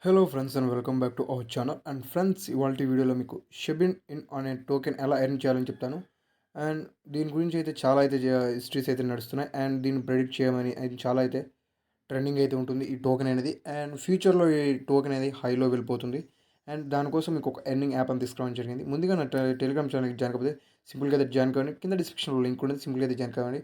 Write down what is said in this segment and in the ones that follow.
Hello friends and welcome back to our channel. And friends, ఇవాళ వీడియోలో మీకు షెబిన్ in అనే టోకెన్ ఎలా ఎర్న్ చేయాలని చెప్తాను. అండ్ దీని గురించి అయితే చాలా అయితే హిస్టరీస్ అయితే నడుస్తున్నాయి. అండ్ దీన్ని ప్రెడిక్ట్ చేయమని అది చాలా అయితే ట్రెండింగ్ అయితే ఉంటుంది ఈ టోకెన్ అనేది. అండ్ ఫ్యూచర్లో ఈ టోకెన్ అనేది హైలో వెళ్ళిపోతుంది. అండ్ దానికోసం మీకు ఒక ఎర్నింగ్ యాప్ అని తీసుకురావడం జరిగింది. ముందుగా నా టెలిగ్రామ్ ఛానల్కి జాయిన్ కాకపోతే సింపుల్గా అయితే జాయిన్ కావండి. కింద డిస్క్రిప్షన్లో లింక్ ఉంటుంది, సింపుల్గా అయితే జాయిన్ కావండి.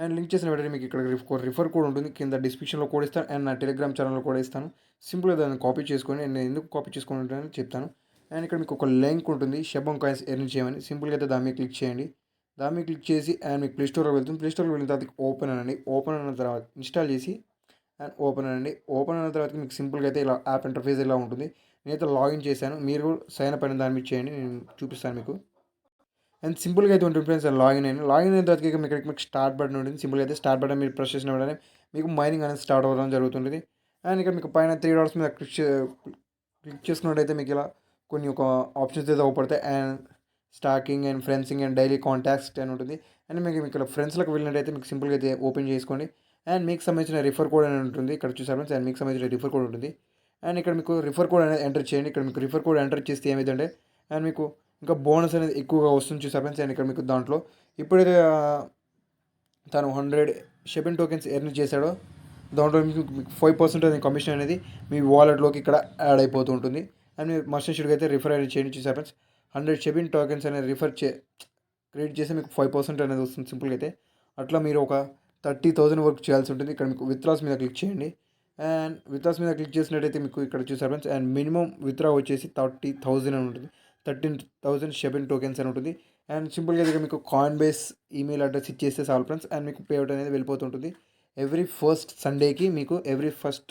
అండ్ లింక్ చేసిన వెంటనే మీకు ఇక్కడ రిఫర్ కోడ్ ఉంటుంది, కింద డిస్క్రిప్షన్లో కోడ్ ఇస్తాను. అండ్ నా టెలిగ్రామ్ ఛానల్లో కూడా ఇస్తాను. సింపుల్గా దాన్ని కాపీ చేసుకొని నేను ఎందుకు కాపీ చేసుకుంటానని చెప్తాను. అండ్ ఇక్కడ మీకు ఒక లింక్ ఉంటుంది, షెబన్ కాయిన్స్ ఎర్న్ చేయమని. సింపుల్గా అయితే దాని మీద క్లిక్ చేయండి. దాని మీద క్లిక్ చేసి అండ్ మీకు ప్లే స్టోర్లో వెళ్తుంది. ప్లే స్టోర్లో వెళ్ళిన తర్వాత ఓపెన్ అనండి. ఓపెన్ అయిన తర్వాత ఇన్స్టాల్ చేసి అండ్ ఓపెన్ అనండి. ఓపెన్ అయిన తర్వాత మీకు సింపుల్గా అయితే ఇలా యాప్ ఇంటర్ఫేస్ ఇలా ఉంటుంది. నేనైతే లాగిన్ చేశాను, మీరు సైన్ అప్ అయిన దాని మీద చేయండి, నేను చూపిస్తాను మీకు. అండ్ సింపుల్గా అయితే ఉంటుంది ఫ్రెండ్స్. లాగిన్ అయిన తర్వాత మీకు స్టార్ట్ బటన్ ఉంటుంది. సింపుల్గా అయితే స్టార్ట్ బటన్ మీరు ప్రెస్ చేసిన వెంటనే మీకు మైనింగ్ అనేది స్టార్ట్ అవ్వడం జరుగుతుంది. అండ్ ఇక్కడ మీకు పైన 3 డాట్స్ మీద క్లిక్ చేసుకున్నట్టయితే మీకు ఇలా కొన్ని ఒక ఆప్షన్స్ అయితే అవపడతాయి. And stalking and friending and daily contacts అని ఉంటుంది. అండ్ మీకు ఇక్కడ ఫ్రెండ్స్లకు వెళ్ళినట్టయితే మీకు సింపుల్గా అయితే ఓపెన్ చేసుకోండి. అండ్ మీకు సంబంధించిన రిఫర్ కోడ్ అని ఉంటుంది, ఇక్కడ చూసారు ఫ్రెండ్స్. అండ్ మీకు సంబంధించిన రిఫర్ కోడ్ ఉంటుంది. అండ్ ఇక్కడ మీకు రిఫర్ కోడ్ అనేది ఎంటర్ చేయండి. ఇక్కడ మీకు రిఫర్ కోడ్ ఎంటర్ చేస్తే ఏమైందంటే అండ్ మీకు ఇంకా బోనస్ అనేది ఎక్కువగా వస్తుంది, చూసారు ఫ్రెండ్స్. అండ్ ఇక్కడ మీకు దాంట్లో ఇప్పుడైతే తను 100 షెబిన్ టోకెన్స్ ఎర్న్ చేశాడో దాంట్లో మీకు 5% అనేది కమిషన్ అనేది మీ వాలెట్లోకి ఇక్కడ యాడ్ అయిపోతూ ఉంటుంది. అండ్ మీరు మర్చెంట్స్కి అయితే రిఫర్ అనేది చేయండి, చూసారు ఫ్రెండ్స్. 100 షెబిన్ టోకెన్స్ అనేది క్రియేట్ చేస్తే మీకు 5% అనేది వస్తుంది సింపుల్గా అయితే. అట్లా మీరు ఒక 30,000 వరకు చేయాల్సి ఉంటుంది. ఇక్కడ మీకు విత్డ్రాస్ మీద క్లిక్ చేయండి. అండ్ విత్డ్రాస్ మీద క్లిక్ చేసినట్టయితే మీకు ఇక్కడ చూసారు ఫ్రెండ్స్. అండ్ మినిమం విత్డ్రా వచ్చేసి 30,000 అని ఉంటుంది. 13,000 షెబిన్ టోకెన్స్ అని ఉంటుంది. అండ్ సింపుల్గా దగ్గర మీకు కాయిన్ బేస్ ఈమెయిల్ అడ్రస్ ఇచ్చేస్తే చాలు ఫ్రెండ్స్. అండ్ మీకు పేఅవుట్ అనేది వెళ్ళిపోతుంటుంది. ఎవ్రీ ఫస్ట్ సండేకి మీకు every first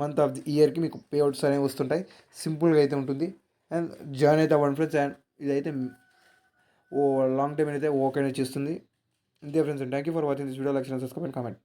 month of the ఇయర్కి మీకు పేఅవుట్స్ అనేవి వస్తుంటాయి. సింపుల్గా అయితే ఉంటుంది. అండ్ జాయిన్ అయితే అవ్వండి ఫ్రెండ్స్. అండ్ ఇదైతే లాంగ్ టైం అయితే ఓకే అనేది చేస్తుంది. ఇంతే friends. Thank you for watching this video. Like, share, subscribe and comment.